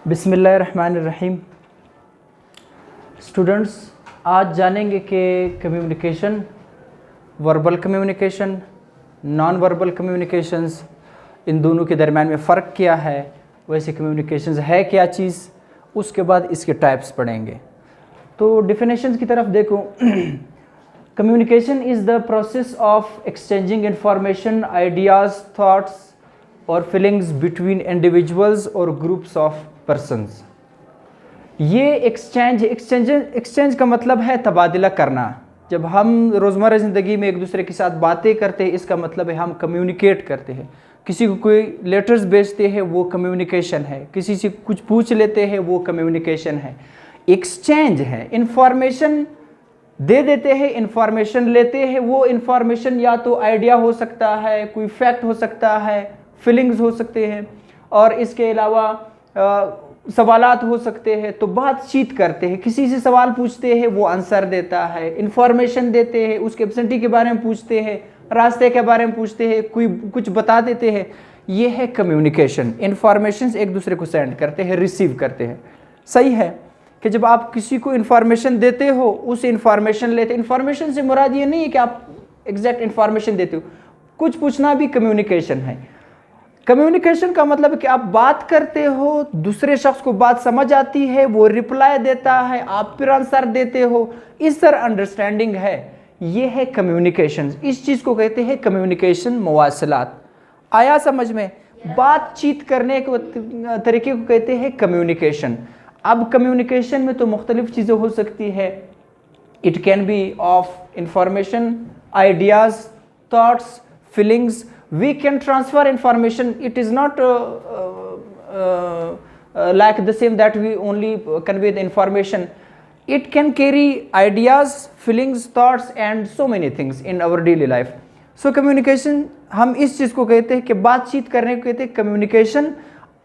बिस्मिल्लाहिर्रहमानिर्रहीम। स्टूडेंट्स, आज जानेंगे कि communication, verbal communication, non verbal communications, इन दोनों के दरम्यान में फ़र्क क्या है, वैसे कम्युनिकेशंस है क्या चीज़, उसके बाद इसके टाइप्स पढ़ेंगे। तो डिफिनेशंस की तरफ देखो। Communication is the process of exchanging information, ideas, thoughts और फीलिंग्स बिटवीन इंडिविजुअल्स और ग्रुप्स ऑफ पर्सन्स। ये एक्सचेंज का मतलब है तबादला करना। जब हम रोज़मर्रा ज़िंदगी में एक दूसरे के साथ बातें करते हैं, इसका मतलब है हम कम्युनिकेट करते हैं। किसी को कोई लेटर्स भेजते हैं, वो कम्युनिकेशन है। किसी से कुछ पूछ लेते हैं, वो कम्युनिकेशन है, एक्सचेंज है। इंफॉर्मेशन दे देते हैं, इंफॉर्मेशन लेते हैं। वो इंफॉर्मेशन या तो आइडिया हो सकता है, कोई फैक्ट हो सकता है, फीलिंग्स हो सकते हैं, और इसके अलावा सवालात हो सकते हैं। तो बातचीत करते हैं, किसी से सवाल पूछते हैं, वो आंसर देता है। इंफॉर्मेशन देते हैं, उसके एब्सेंटी के बारे में पूछते हैं, रास्ते के बारे में पूछते हैं, कोई कुछ बता देते हैं। ये है कम्युनिकेशन। इंफॉर्मेशन एक दूसरे को सेंड करते हैं, रिसीव करते हैं। सही है कि जब आप किसी को इंफॉर्मेशन देते हो, उस इंफॉर्मेशन लेते। इंफॉर्मेशन से मुराद ये नहीं है कि आप एग्जैक्ट इंफॉर्मेशन देते हो, कुछ पूछना भी कम्युनिकेशन है। कम्युनिकेशन का मतलब है कि आप बात करते हो, दूसरे शख्स को बात समझ आती है, वो रिप्लाई देता है, आप फिर आंसर देते हो, इस तरह अंडरस्टैंडिंग है। ये है कम्युनिकेशन। इस चीज़ को कहते हैं कम्युनिकेशन, मवासलात। आया समझ में? बातचीत करने के तरीके को कहते हैं कम्युनिकेशन। अब कम्युनिकेशन में तो मुख्तलिफ चीज़ें हो सकती है। It can be of information, ideas, thoughts, feelings. We can transfer information. It is not like the same that we only convey the information. It can carry ideas, feelings, thoughts and so many things in our daily life. So communication, हम इस चीज़ को कहते हैं कि बातचीत करने को कहते हैं कम्युनिकेशन।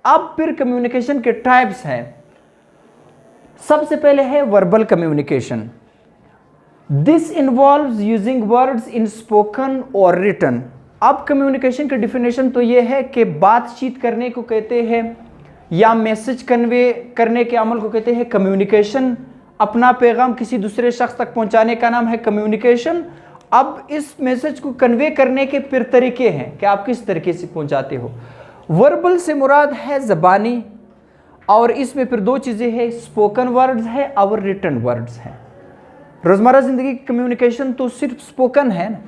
अब फिर कम्युनिकेशन के टाइप्स हैं। सबसे पहले है verbal communication. This involves using words in spoken or written. अब कम्युनिकेशन की डिफिनेशन तो ये है कि बातचीत करने को कहते हैं या मैसेज कन्वे करने के अमल को कहते हैं कम्युनिकेशन। अपना पैगाम किसी दूसरे शख्स तक पहुंचाने का नाम है कम्युनिकेशन। अब इस मैसेज को कन्वे करने के फिर तरीके हैं कि आप किस तरीके से पहुंचाते हो। वर्बल से मुराद है ज़बानी, और इसमें फिर दो चीज़ें हैं, स्पोकन वर्ड्स है और रिटन वर्ड्स हैं। रोज़मर्रा ज़िंदगी की कम्युनिकेशन तो सिर्फ स्पोकन है ना।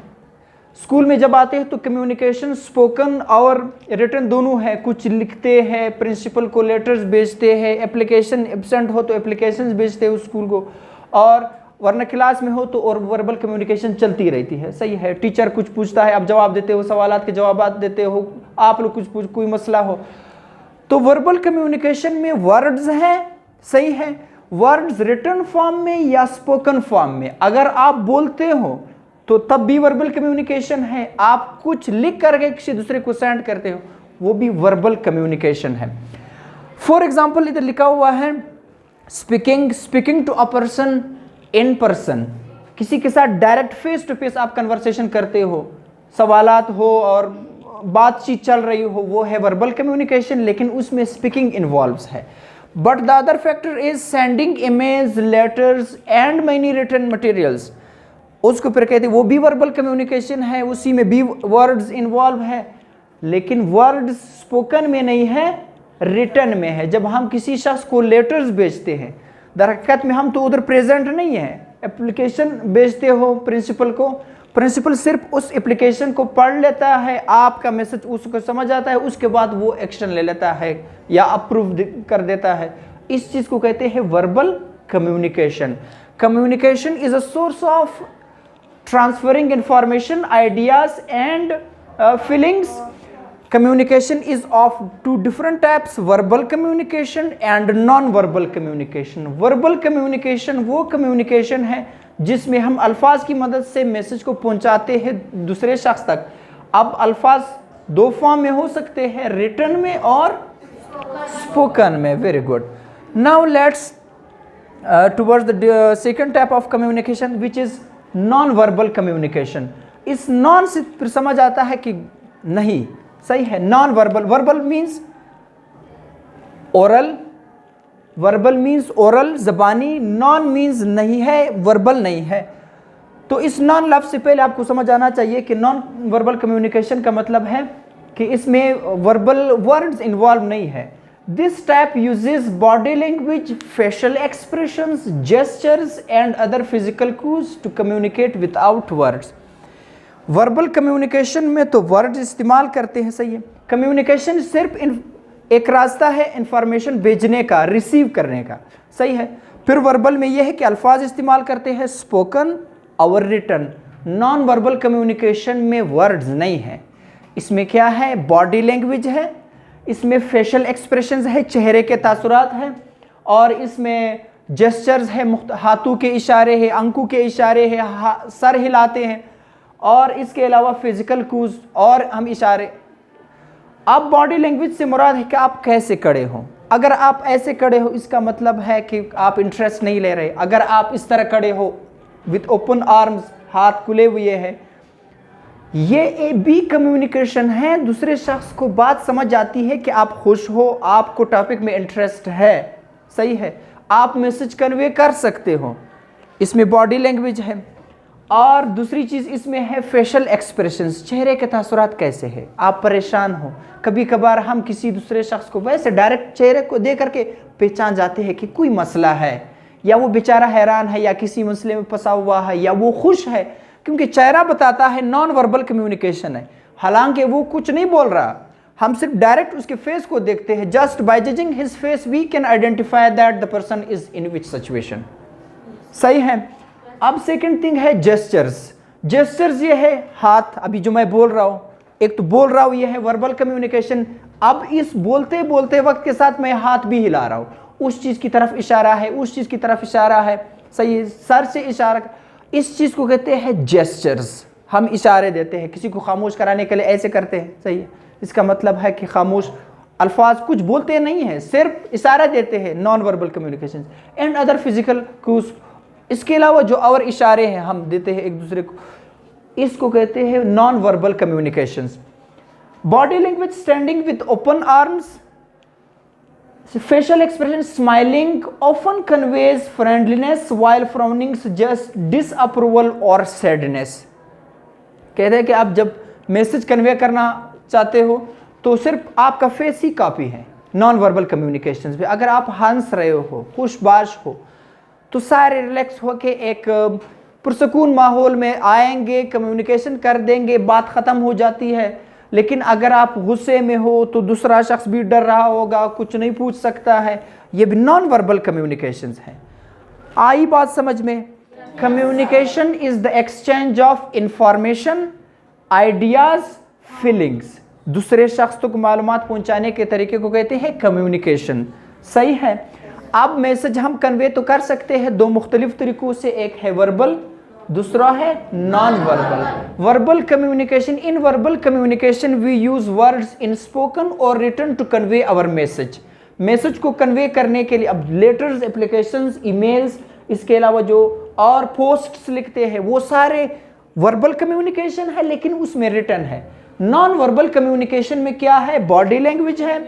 स्कूल में जब आते हैं तो कम्युनिकेशन स्पोकन और रिटन दोनों है। कुछ लिखते हैं, प्रिंसिपल को लेटर्स भेजते हैं, एप्लीकेशन एब्सेंट हो तो एप्लीकेशंस भेजते हैं उस स्कूल को, और वरना क्लास में हो तो और वर्बल कम्युनिकेशन चलती रहती है। सही है। टीचर कुछ पूछता है, आप जवाब देते हो, सवालात के जवाब देते हो, आप लोग कुछ कोई मसला हो तो वर्बल कम्युनिकेशन में वर्ड्स हैं। सही है। वर्ड्स रिटन फॉर्म में या स्पोकन फॉर्म में अगर आप बोलते हो तो तब भी वर्बल कम्युनिकेशन है। आप कुछ लिख करके किसी दूसरे को सेंड करते हो, वो भी वर्बल कम्युनिकेशन है। फॉर एग्जाम्पल इधर लिखा हुआ है speaking to a person in person. किसी के साथ डायरेक्ट फेस टू फेस आप कन्वर्सेशन करते हो, सवालात हो और बातचीत चल रही हो, वो है वर्बल कम्युनिकेशन, लेकिन उसमें स्पीकिंग इन्वॉल्व्स है। But the other factor is sending image, letters and many written materials. उसको फिर कहते हैं वो भी वर्बल कम्युनिकेशन है, उसी में भी वर्ड्स इन्वॉल्व है, लेकिन वर्ड्स स्पोकन में नहीं है, रिटन में है। जब हम किसी शख्स को लेटर्स भेजते हैं, दरअसल में हम तो उधर प्रेजेंट नहीं है। एप्लीकेशन भेजते हो प्रिंसिपल को, प्रिंसिपल सिर्फ उस एप्लीकेशन को पढ़ लेता है, आपका मैसेज उसको समझ आता है, उसके बाद वो एक्शन ले लेता है या अप्रूव कर देता है। इस चीज़ को कहते हैं verbal communication. Communication is a source of transferring information, ideas and feelings. Communication is of two different types, verbal communication and non-verbal communication. Verbal communication वो communication है जिसमें हम अल्फाज की मदद से मैसेज को पहुंचाते हैं दूसरे शख्स तक। अब अल्फाज दो फॉर्म में हो सकते हैं, रिटन में और स्पोकन में। Very good. Now let's towards the second type of communication which is non verbal communication. इस नॉन से फिर समझ आता है कि नहीं। सही है। Non verbal, verbal means oral, verbal means oral, ज़बानी, नॉन मीन्स नहीं है, वर्बल नहीं है। तो इस नॉन लफ्ज़ से पहले आपको समझ आना चाहिए कि नॉन वर्बल कम्युनिकेशन का मतलब है कि इसमें वर्बल वर्ड्स इन्वॉल्व नहीं है। This type uses body language, facial expressions, gestures and other physical cues to communicate without words. Verbal communication में तो वर्ड्स इस्तेमाल करते हैं, सही है। कम्युनिकेशन सिर्फ एक रास्ता है इंफॉर्मेशन भेजने का, रिसीव करने का, सही है। फिर वर्बल में यह है कि अल्फाज इस्तेमाल करते हैं, स्पोकन और रिटन। नॉन वर्बल कम्युनिकेशन में वर्ड्स नहीं है। इसमें क्या है, बॉडी लैंग्वेज है, इसमें फेशियल एक्सप्रेशंस है, चेहरे के तासुरात हैं, और इसमें जेस्चर्स है, हाथों के इशारे हैं, आंखों के इशारे हैं, सर हिलाते हैं, और इसके अलावा फिजिकल क्यूज और हम इशारे। अब बॉडी लैंग्वेज से मुराद है कि आप कैसे खड़े हो। अगर आप ऐसे खड़े हो इसका मतलब है कि आप इंटरेस्ट नहीं ले रहे। अगर आप इस तरह खड़े हो विथ ओपन आर्म्स, हाथ खुले हुए हैं, ये भी कम्युनिकेशन है। दूसरे शख्स को बात समझ आती है कि आप खुश हो, आपको टॉपिक में इंटरेस्ट है, सही है, आप मैसेज कन्वे कर सकते हो, इसमें बॉडी लैंग्वेज है। और दूसरी चीज़ इसमें है फेशियल एक्सप्रेशंस, चेहरे के तासुरात कैसे है। आप परेशान हो, कभी कभार हम किसी दूसरे शख्स को वैसे डायरेक्ट चेहरे को देख करके पहचान जाते हैं कि कोई मसला है, या वो बेचारा हैरान है, या किसी मसले में फंसा हुआ है, या वो खुश है, क्योंकि चेहरा बताता है। नॉन वर्बल कम्युनिकेशन है, हालांकि वो कुछ नहीं बोल रहा, हम सिर्फ डायरेक्ट उसके फेस को देखते हैं। Just by judging his face we can identify that the person is in which situation, सही है। अब सेकंड थिंग है जेस्चर्स। जेस्चर्स ये है हाथ, अभी जो मैं बोल रहा हूँ, एक तो बोल रहा हूँ, ये है वर्बल कम्युनिकेशन। अब इस बोलते बोलते वक्त के साथ मैं हाथ भी हिला रहा हूँ, उस चीज़ की तरफ इशारा है, उस चीज़ की तरफ इशारा है, सही है, सर से इशारा, इस चीज़ को कहते हैं जेस्चर्स। हम इशारे देते हैं, किसी को खामोश कराने के लिए ऐसे करते हैं, सही है, इसका मतलब है कि खामोश, अल्फाज कुछ बोलते नहीं हैं, सिर्फ इशारा देते हैं, non verbal communication. And other physical cues, इसके अलावा जो और इशारे हैं हम देते हैं एक दूसरे को, इसको कहते हैं non verbal communications. Body language, standing with open arms, facial expression, smiling often conveys friendliness while frowning suggests disapproval or sadness। कहते हैं कि आप जब मैसेज कन्वे करना चाहते हो तो सिर्फ आपका फेस ही काफ़ी है नॉन वर्बल कम्युनिकेशंस में। अगर आप हंस रहे हो, खुशबाश हो, तो सारे रिलैक्स होके एक पुरसकून माहौल में आएंगे, कम्युनिकेशन कर देंगे, बात ख़त्म हो जाती है। लेकिन अगर आप गुस्से में हो तो दूसरा शख्स भी डर रहा होगा, कुछ नहीं पूछ सकता है, ये भी नॉन वर्बल कम्युनिकेशंस है। आई बात समझ में? Communication is the exchange of information, ideas, feelings. दूसरे शख्स तक मालूमात पहुंचाने के तरीके को कहते हैं कम्युनिकेशन, सही है। अब मैसेज हम कन्वे तो कर सकते हैं दो मुख्तलिफ तरीकों से, एक है वर्बल, दूसरा है non verbal. Verbal communication, in verbal communication we use words in spoken और written to convey our message. Message को कन्वे करने के लिए अब लेटर्स, एप्लीकेशंस, ईमेल्स, इसके अलावा जो और पोस्ट्स लिखते हैं वो सारे वर्बल कम्युनिकेशन है, लेकिन उसमें रिटन है। नॉन वर्बल कम्युनिकेशन में क्या है, बॉडी लैंग्वेज है,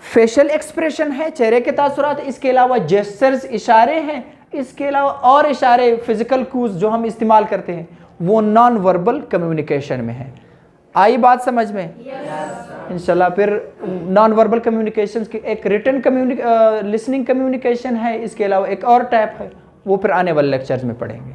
फेशियल एक्सप्रेशन है, चेहरे के तासुरात, इसके अलावा जेस्चर्स, इशारे हैं, इसके अलावा और इशारे, फिजिकल क्यूज जो हम इस्तेमाल करते हैं वो नॉन वर्बल कम्युनिकेशन में है। आई बात समझ में? इंशाल्लाह फिर नॉन वर्बल कम्युनिकेशन की एक रिटन लिसनिंग कम्युनिकेशन है, इसके अलावा एक और टाइप है, वो फिर आने वाले लेक्चर्स में पढ़ेंगे।